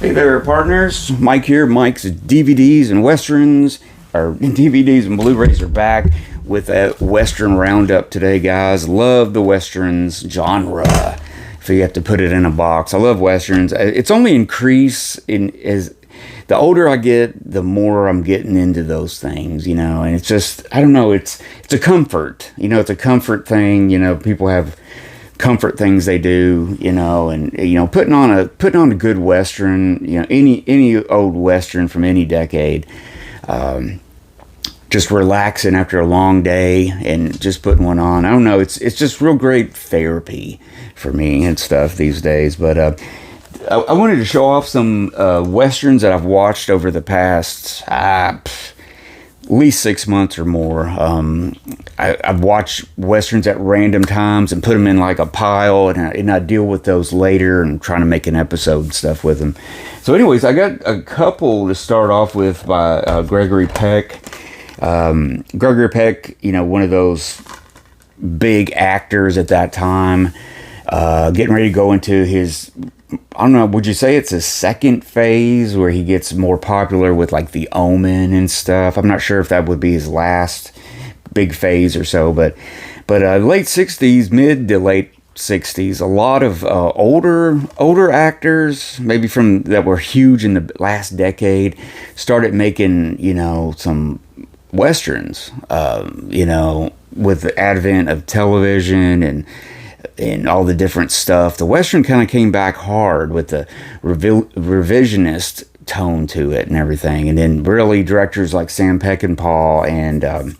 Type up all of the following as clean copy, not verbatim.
Hey there, partners. Mike here. Mike's DVDs and Westerns, or DVDs and Blu-rays are back with a Western Roundup today, guys. Love the Westerns genre. If you have to put it in a box, I love Westerns. It's only increase in as the older I get, the more I'm getting into those things, you know. And it's just, I don't know. It's a comfort, you know. It's a comfort thing, you know. People have comfort things they do, you know, and you know, putting on a good Western, you know, any old Western from any decade, just relaxing after a long day and just putting one on. I don't know, it's just real great therapy for me and stuff these days. But I wanted to show off some Westerns that I've watched over the past at least 6 months or more. I've watched Westerns at random times and put them in like a pile, and I deal with those later and trying to make an episode and stuff with them. So anyways, I got a couple to start off with by Gregory Peck. Gregory Peck, you know, one of those big actors at that time, getting ready to go into his, I don't know, would you say it's his second phase where he gets more popular with like The Omen and stuff? I'm not sure if that would be his last big phase or so, but late 60s, mid to late 60s, a lot of older actors, maybe from that were huge in the last decade, started making, you know, some Westerns, you know, with the advent of television and all the different stuff. The Western kind of came back hard with the revisionist tone to it and everything. And then really directors like Sam Peckinpah and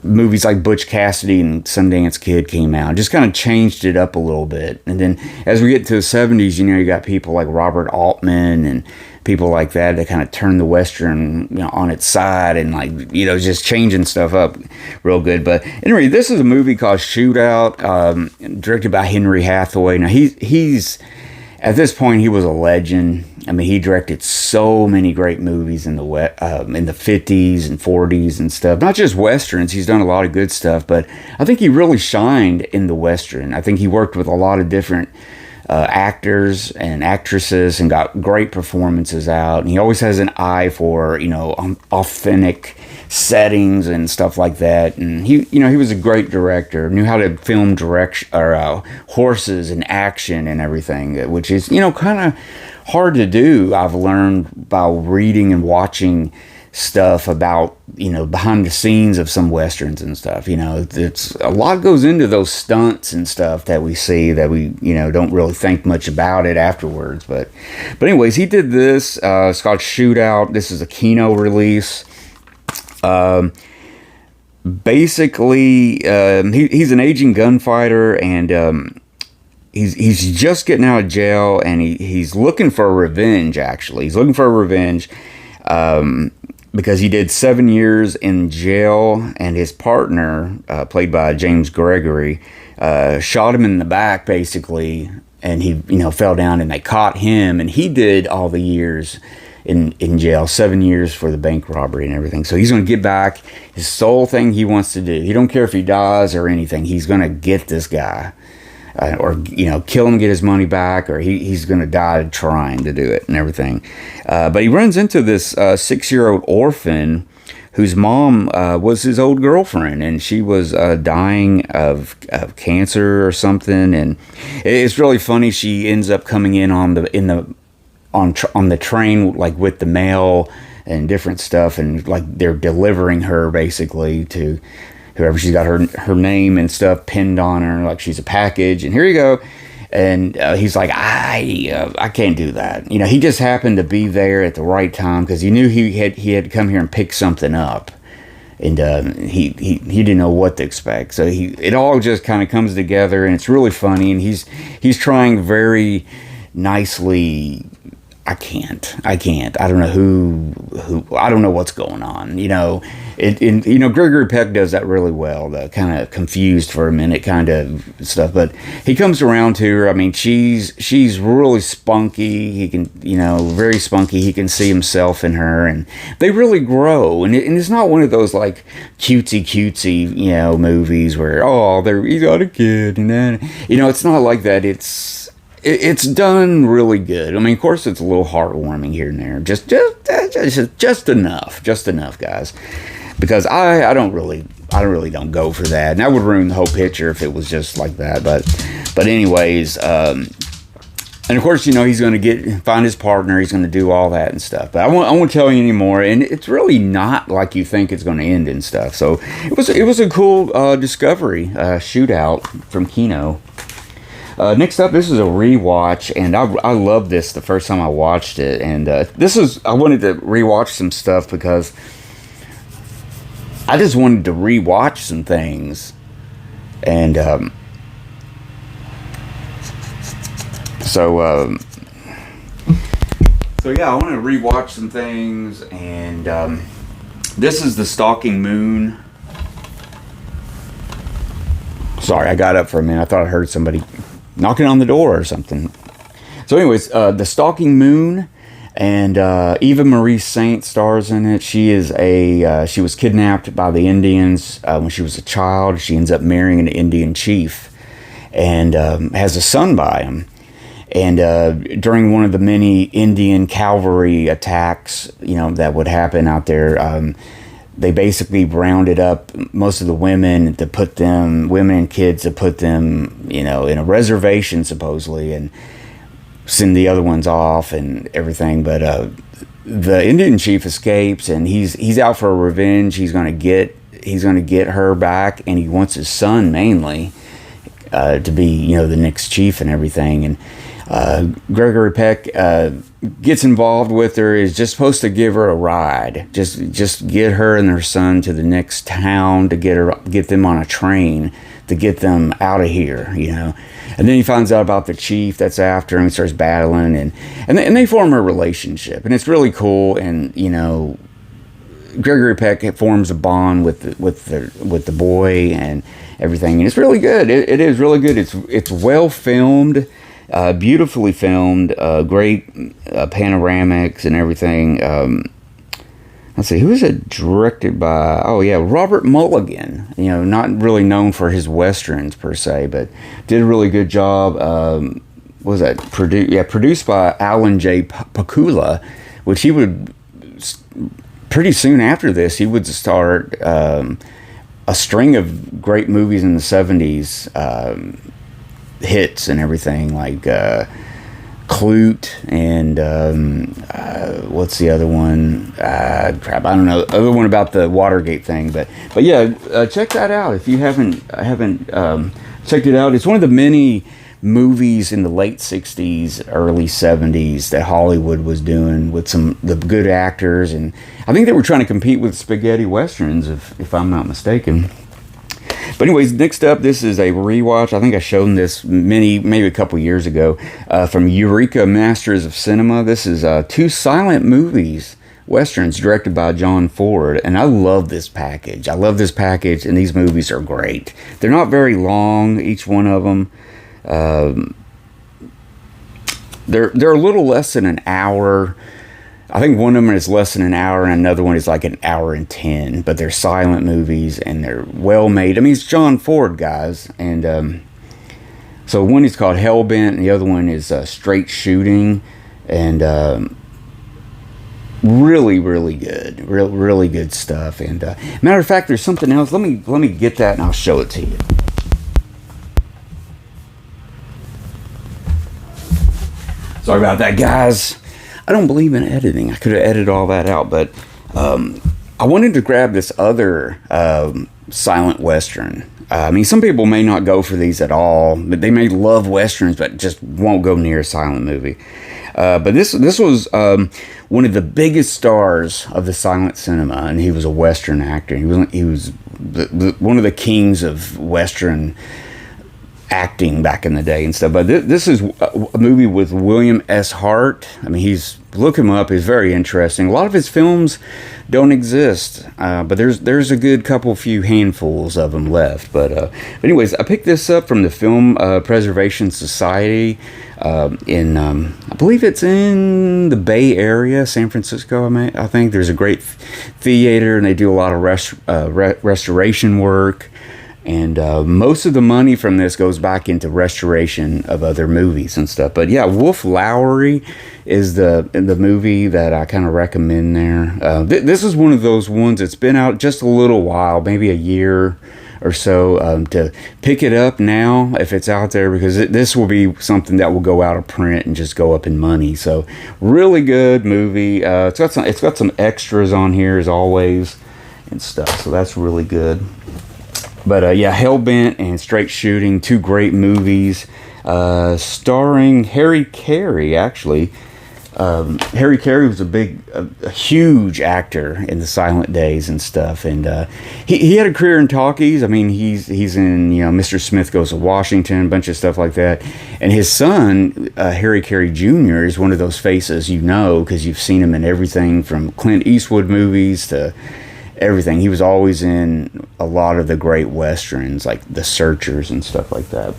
movies like Butch Cassidy and Sundance Kid came out. Just kind of changed it up a little bit. And then as we get to the 70s, you know, you got people like Robert Altman and people like that kind of turned the Western, you know, on its side and, like, you know, just changing stuff up real good. But anyway, this is a movie called Shootout, directed by Henry Hathaway. Now he's at this point, he was a legend. I mean, he directed so many great movies in the 50s and 40s and stuff. Not just Westerns. He's done a lot of good stuff, but I think he really shined in the Western. I think he worked with a lot of different actors and actresses and got great performances out. And he always has an eye for, you know, authentic settings and stuff like that. And he, you know, he was a great director, knew how to film horses and action and everything, which is, you know, kind of hard to do. I've learned by reading and watching stuff about, you know, behind the scenes of some Westerns and stuff. You know, it's a lot goes into those stunts and stuff that we see that we, you know, don't really think much about it afterwards. But anyways, he did this. It's called Shootout. This is a Kino release. Basically, he's an aging gunfighter, and he's just getting out of jail, and he's looking for revenge. Actually, he's looking for revenge. Because he did 7 years in jail, and his partner, played by James Gregory, shot him in the back, basically, and he, you know, fell down, and they caught him, and he did all the years in jail, 7 years for the bank robbery and everything. So he's going to get back. His sole thing he wants to do, he don't care if he dies or anything, he's going to get this guy. Or, you know, kill him, get his money back, or he's going to die trying to do it and everything. But he runs into this 6-year-old orphan whose mom was his old girlfriend, and she was dying of cancer or something. And it's really funny. She ends up coming in on the train, like with the mail and different stuff, and like they're delivering her basically to whoever. She's got her name and stuff pinned on her, like she's a package, and here you go. And he's like, I can't do that. You know, he just happened to be there at the right time because he knew he had to come here and pick something up, and he didn't know what to expect. So it all just kind of comes together, and it's really funny. And he's trying very nicely. I can't. I don't know who. I don't know what's going on. You know, you know, Gregory Peck does that really well. The kind of confused for a minute kind of stuff, but he comes around to her. I mean, she's really spunky. He can, you know, very spunky. He can see himself in her, and they really grow. And it's not one of those like cutesy, you know, movies where he got a kid, and then, you know, it's not like that. it's done really good. I mean, of course, it's a little heartwarming here and there, just enough, guys. Because I don't really don't go for that, and that would ruin the whole picture if it was just like that. But anyways, and of course, you know, he's going to find his partner. He's going to do all that and stuff. But I won't tell you anymore. And it's really not like you think it's going to end and stuff. So it was a cool discovery, Shootout from Kino. Next up, this is a rewatch, and I loved this the first time I watched it. And I wanted to rewatch some stuff because I just wanted to rewatch some things, and so yeah, I want to rewatch some things, and this is the Stalking Moon. Sorry, I got up for a minute. I thought I heard somebody knocking on the door or something. So anyways, the Stalking Moon, and Eva Marie Saint stars in it. She was kidnapped by the Indians when she was a child. She ends up marrying an Indian chief, and has a son by him. And during one of the many Indian cavalry attacks, you know, that would happen out there, they basically rounded up most of the women and kids to put them, you know, in a reservation supposedly, and send the other ones off and everything. But the Indian chief escapes, and he's out for revenge. He's gonna get her back, and he wants his son mainly to be, you know, the next chief and everything. And Gregory Peck gets involved with her, is just supposed to give her a ride, just get her and her son to the next town, to get them on a train to get them out of here, you know. And then he finds out about the chief that's after him, starts battling, and they form a relationship, and it's really cool. And you know, Gregory Peck forms a bond with the boy and everything, and it's really good. It is really good. It's well filmed. Beautifully filmed, great panoramics and everything. Let's see, who is it directed by? Oh yeah, Robert Mulligan. You know, not really known for his westerns per se, but did a really good job. What was that? Produced by Alan J. Pakula, which he would, pretty soon after this, he would start a string of great movies in the 70s. Hits and everything, like Clute and what's the other one? Crap, I don't know. The other one about the Watergate thing, but yeah, check that out if you haven't checked it out. It's one of the many movies in the late 60s, early 70s that Hollywood was doing with the good actors, and I think they were trying to compete with spaghetti westerns, if I'm not mistaken. But anyways, next up, this is a rewatch. I think I showed this maybe a couple years ago, from Eureka Masters of Cinema. This is two silent movies, westerns, directed by John Ford. And I love this package. And these movies are great. They're not very long, each one of them. They're a little less than an hour. I think one of them is less than an hour, and another one is like an hour and 10. But they're silent movies, and they're well made. I mean, it's John Ford, guys. And so one is called Hellbent, and the other one is Straight Shooting. And really, really good. Really good stuff. And matter of fact, there's something else. Let me get that, and I'll show it to you. Sorry about that, guys. I don't believe in editing. I could have edited all that out, but I wanted to grab this other silent western. I mean, some people may not go for these at all, but they may love westerns, but just won't go near a silent movie. But this was one of the biggest stars of the silent cinema, and he was a western actor. He was one of the kings of western acting back in the day and stuff. But this is a movie with William S. Hart. I mean, look him up. He's very interesting. A lot of his films don't exist, but there's a good few handfuls of them left. But anyways, I picked this up from the Film Preservation Society in I believe it's in the Bay Area, San Francisco. I think there's a great theater, and they do a lot of restoration work. And most of the money from this goes back into restoration of other movies and stuff. But yeah, Wolf Lowry is the movie that I kind of recommend there. This is one of those ones that's been out just a little while, maybe a year or so, to pick it up now if it's out there, because this will be something that will go out of print and just go up in money. So really good movie. It's got some extras on here as always and stuff, so that's really good. But yeah, Hellbent and Straight Shooting, two great movies, starring Harry Carey, actually. Harry Carey was a huge actor in the silent days and stuff, and he had a career in talkies. I mean, he's in, Mr. Smith Goes to Washington, a bunch of stuff like that. And his son, Harry Carey Jr., is one of those faces because you've seen him in everything from Clint Eastwood movies to everything. He was always in a lot of the great westerns, like The Searchers and stuff like that.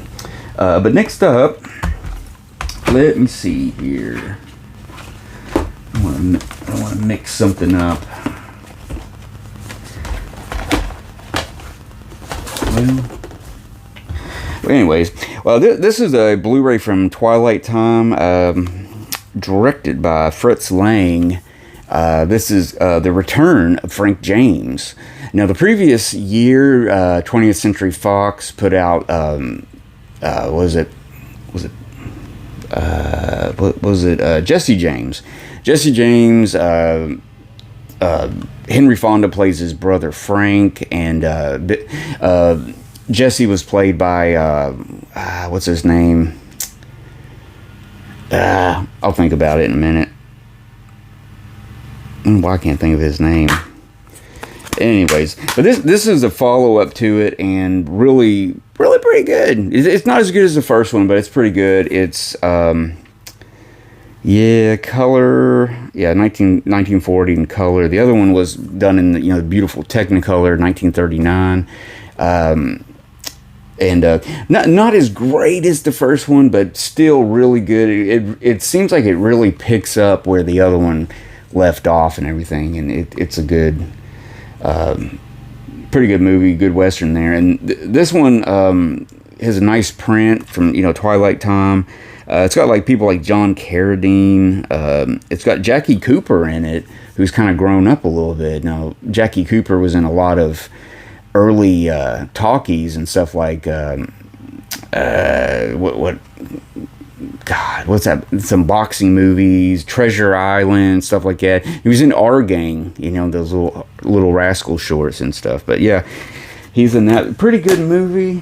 But next up, let me see here. I want to mix something up. Well, anyways, this is a Blu-ray from Twilight Time, directed by Fritz Lang. This is the return of Frank James. Now, the previous year, 20th Century Fox put out, Jesse James. Jesse James, Henry Fonda plays his brother Frank, and Jesse was played by, what's his name? I'll think about it in a minute. Well, I can't think of his name. Anyways, but this is a follow-up to it, and really pretty good. It's not as good as the first one, but it's pretty good. It's color, 1940 in color. The other one was done in the beautiful Technicolor, 1939. And not as great as the first one, but still really good. It seems like it really picks up where the other one left off and everything, and it's a good, pretty good movie, good western there. And this one has a nice print from Twilight Time. It's got like people like John Carradine. It's got Jackie Cooper in it, who's kind of grown up a little bit. Now, Jackie Cooper was in a lot of early talkies and stuff like what's that? Some boxing movies, Treasure Island, stuff like that. He was in Our Gang, those little Rascal shorts and stuff. But yeah, he's in that. Pretty good movie.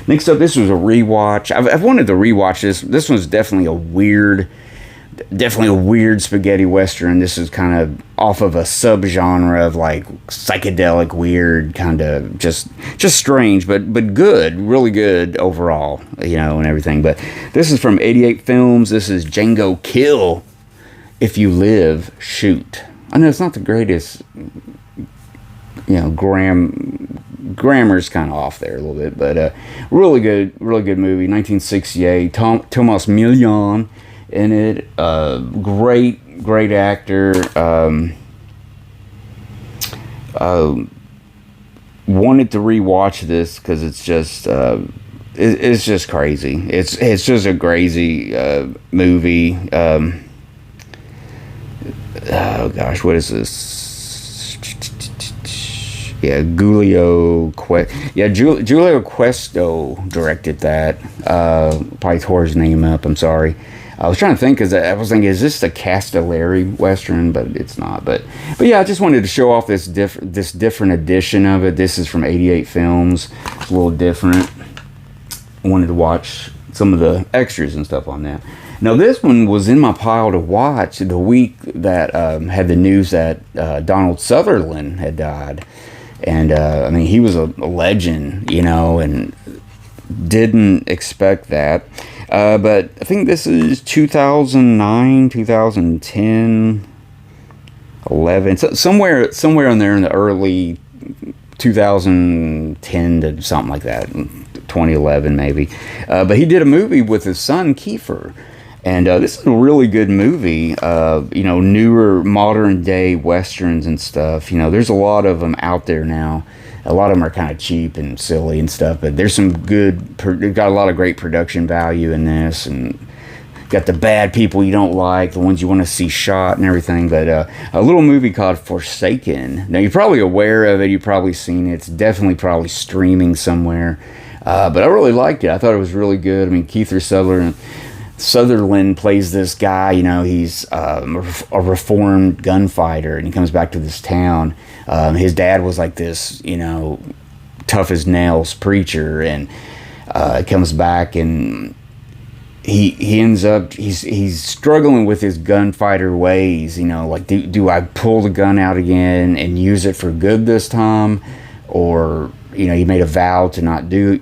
Next up, this was a rewatch. I've wanted to rewatch this. This one's definitely a weird spaghetti western. This is kind of off of a subgenre of like psychedelic, weird, kind of just strange, but good, really good overall, and everything. But this is from 88 Films. This is Jango Kill. If You Live, Shoot. I know it's not the greatest, grammar's kind of off there a little bit, but really good movie. 1968. Thomas Million in it. Great actor. Wanted to rewatch this because it's just it's just crazy. It's just a crazy movie. Oh gosh, what is this? Yeah, Julio Questo directed that. Probably tore his name up. I'm sorry. I was trying to think, because I was thinking, is this a Castellari Western? But it's not. But yeah, I just wanted to show off this different edition of it. This is from 88 Films. It's a little different. I wanted to watch some of the extras and stuff on that. Now, this one was in my pile to watch the week that had the news that Donald Sutherland had died. And, he was a legend, and didn't expect that. But I think this is 2009, 2010, 11, somewhere in there in the early 2010 to something like that, 2011 maybe. But he did a movie with his son, Kiefer. And this is a really good movie. Newer modern day westerns and stuff. There's a lot of them out there now. A lot of them are kind of cheap and silly and stuff, but there's some good. Got a lot of great production value in this, and got the bad people you don't like, the ones you want to see shot and everything. But a little movie called Forsaken. Now you're probably aware of it. You've probably seen it. It's definitely probably streaming somewhere. But I really liked it. I thought it was really good. I mean, Kiefer Sutherland plays this guy. He's a reformed gunfighter, and he comes back to this town. His dad was like this, tough as nails preacher, and comes back, and he ends up he's struggling with his gunfighter ways. Like do I pull the gun out again and use it for good this time, or he made a vow to not do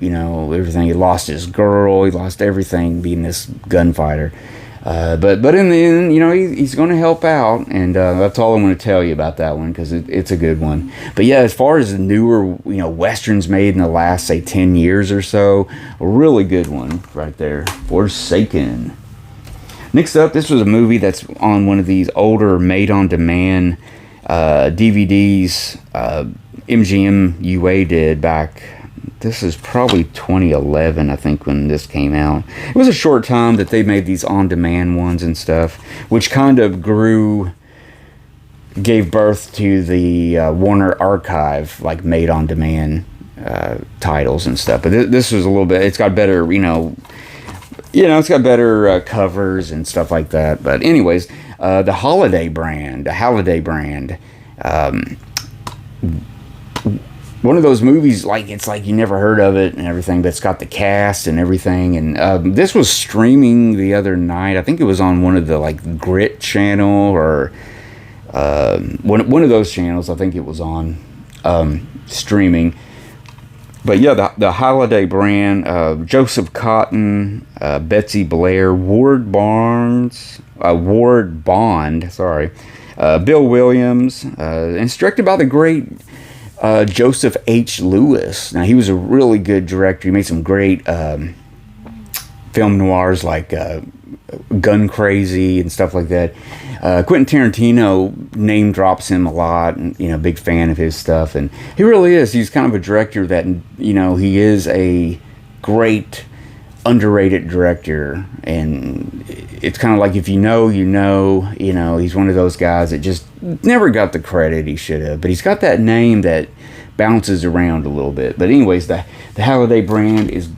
everything. He lost his girl, he lost everything being this gunfighter. But in the end, he's going to help out, and that's all I'm going to tell you about that one, because it's a good one. But yeah, as far as the newer, westerns made in the last, say, 10 years or so, a really good one right there, Forsaken. Next up, this was a movie that's on one of these older made-on-demand DVDs. MGM UA did back. This is probably 2011, I think, when this came out. It was a short time that they made these on-demand ones and stuff, which kind of gave birth to the Warner Archive, like made-on-demand titles and stuff. But this was a little bit. It's got better, it's got better covers and stuff like that. But anyways, the Holiday brand. One of those movies, it's like you never heard of it and everything, but it's got the cast and everything. And this was streaming the other night. I think it was on one of the Grit channel, or one of those channels. I think it was on streaming. But yeah, the Holiday brand, Joseph Cotton, Betsy Blair, Ward Bond, Bill Williams, and it's directed by the great Joseph H. Lewis. Now, he was a really good director. He made some great film noirs like Gun Crazy and stuff like that. Quentin Tarantino name drops him a lot, and big fan of his stuff. And he really is. He's kind of a director that he is a great underrated director, and it's kind of like, if he's one of those guys that just never got the credit he should have, but he's got that name that bounces around a little bit. But anyways, the Holiday brand is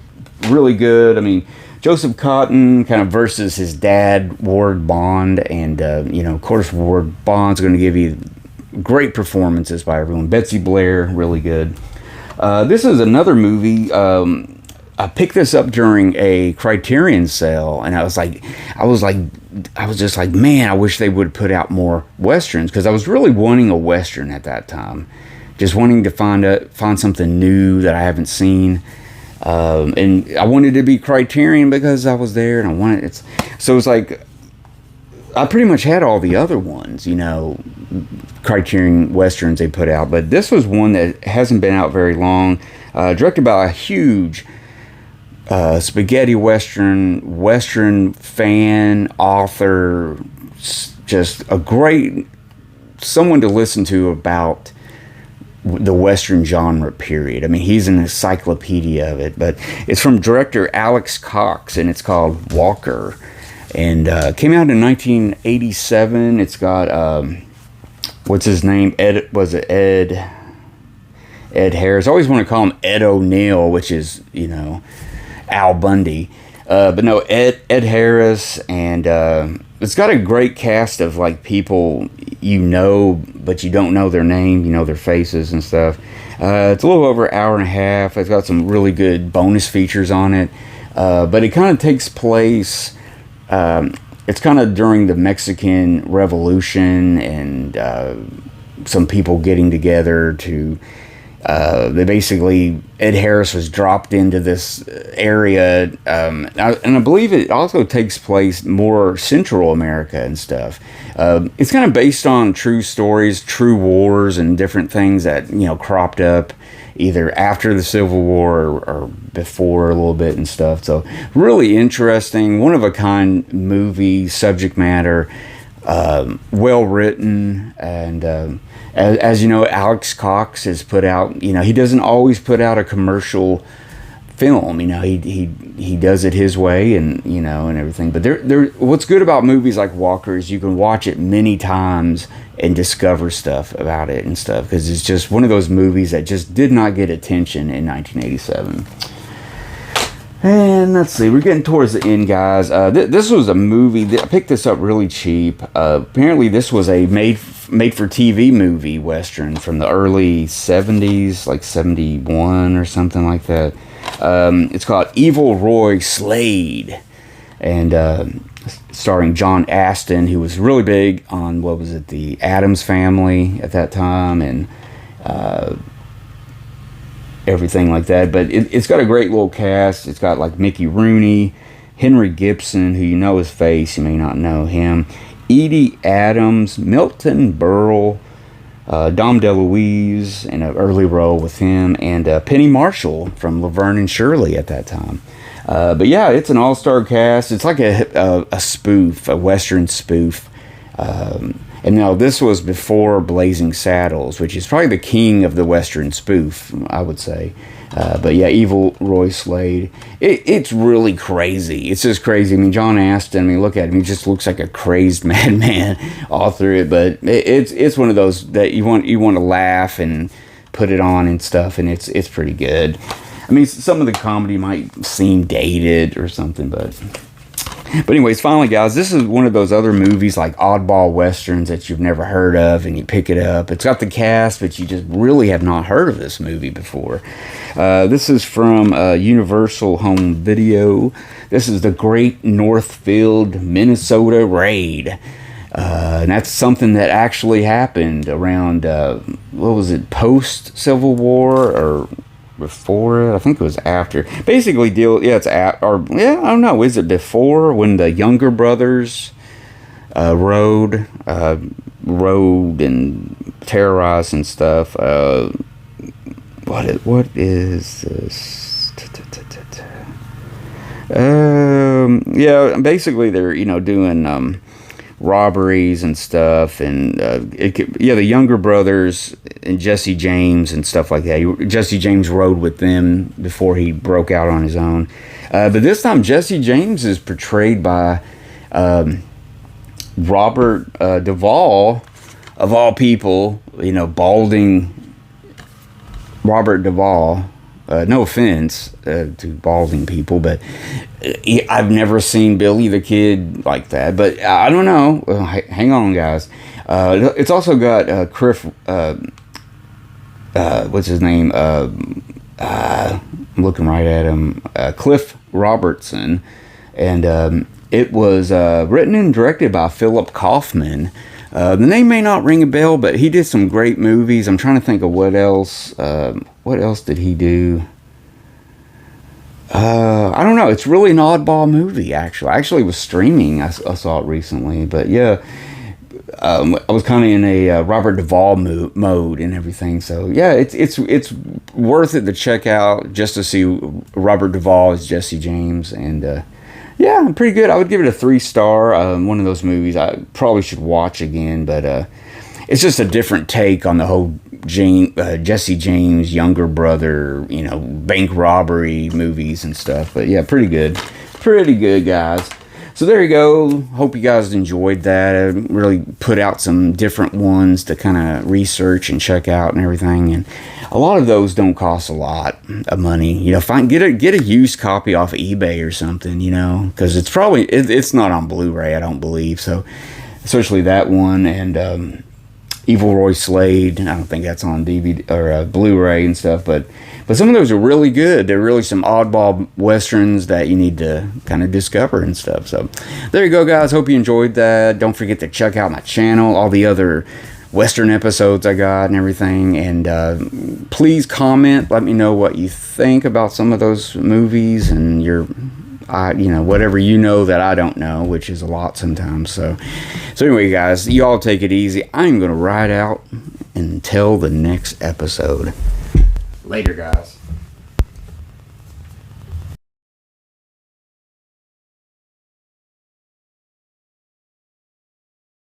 really good. I mean, Joseph Cotton kind of versus his dad, Ward Bond, and of course, Ward Bond's going to give you great performances by everyone. Betsy Blair, really good. This is another movie. I picked this up during a Criterion sale, and I was just like, man, I wish they would put out more westerns, because I was really wanting a western at that time, just wanting to find something new that I haven't seen, and I wanted to be Criterion because I was there, and so it was like I pretty much had all the other ones, Criterion westerns they put out, but this was one that hasn't been out very long, directed by a huge spaghetti western fan, author, just a great someone to listen to about the western genre, period. I mean, he's an encyclopedia of it. But it's from director Alex Cox, and it's called Walker, and came out in 1987. It's got what's his name, Ed Harris. I always want to call him Ed O'Neill, which is Al Bundy, but no, Ed Harris, and it's got a great cast of people but you don't know their name, their faces and stuff. It's a little over an hour and a half. It's got some really good bonus features on it, but it kind of takes place. It's kind of during the Mexican Revolution, and some people getting together to They basically, Ed Harris was dropped into this area, and I believe it also takes place more Central America and stuff. It's kind of based on true stories, true wars, and different things that cropped up either after the Civil War or before a little bit and stuff. So really interesting, one of a kind movie, subject matter, well written, and as you know, Alex Cox has put out, he doesn't always put out a commercial film, he does it his way, and and everything. But there what's good about movies like Walker is you can watch it many times and discover stuff about it and stuff, because it's just one of those movies that just did not get attention in 1987. And let's see, we're getting towards the end, guys. This was a movie. I picked this up really cheap. Apparently, this was a made-for-TV movie Western from the early 70s, like 71 or something like that. It's called Evil Roy Slade. And starring John Astin, who was really big on, the Addams Family at that time, and everything like that. But it's got a great little cast. It's got like Mickey Rooney, Henry Gibson, who his face, you may not know him, Edie Adams, Milton Berle, Dom DeLuise in an early role with him, and Penny Marshall from Laverne and Shirley at that time. But yeah, it's an all-star cast. It's like a spoof, a Western spoof. And now this was before Blazing Saddles, which is probably the king of the Western spoof, I would say. But yeah, Evil Roy Slade. It's really crazy. It's just crazy. I mean, John Astin, look at him. He just looks like a crazed madman all through it. But it's one of those that you want to laugh and put it on and stuff, and it's pretty good. I mean, some of the comedy might seem dated or something, but anyways, finally, guys, this is one of those other movies like oddball westerns that you've never heard of, and you pick it up. It's got the cast, but you just really have not heard of this movie before. This is from Universal Home Video. This is The Great Northfield, Minnesota Raid. And that's something that actually happened around, post-Civil War or before it? I think it was after. Basically, I don't know. Is it before, when the Younger brothers rode and terrorized and stuff? What is this? Basically they're doing robberies and stuff, and the Younger brothers and Jesse James and stuff like that. Jesse James rode with them before he broke out on his own, but this time Jesse James is portrayed by Robert Duvall, of all people, balding Robert Duvall. No offense to balding people, but I've never seen Billy the Kid like that. But I don't know. Hang on, guys. It's also got Cliff. What's his name? I'm looking right at him. Cliff Robertson, and it was written and directed by Philip Kaufman. The name may not ring a bell, but he did some great movies. I'm trying to think of what else. What else did he do? I don't know. It's really an oddball movie, actually. I actually was streaming. I saw it recently. But yeah, I was kind of in a Robert Duvall mode and everything. So yeah, it's worth it to check out just to see Robert Duvall as Jesse James. And yeah, pretty good. I would give it a 3-star. One of those movies I probably should watch again, but it's just a different take on the whole Jesse James younger brother, bank robbery movies and stuff. But yeah, pretty good, guys. So there you go. Hope you guys enjoyed that. I really put out some different ones to kind of research and check out and everything. And a lot of those don't cost a lot of money. Get a used copy off of eBay or something. Because it's probably it's not on Blu-ray, I don't believe. So especially that one, and Evil Roy Slade, I don't think that's on DVD or Blu-ray and stuff, but some of those are really good. They're really some oddball westerns that you need to kind of discover and stuff. So there you go, guys. Hope you enjoyed that. Don't forget to check out my channel, all the other Western episodes I got and everything. And please comment. Let me know what you think about some of those movies and whatever you know that I don't know, which is a lot sometimes. So anyway, guys, you all take it easy. I'm going to ride out until the next episode. Later, guys.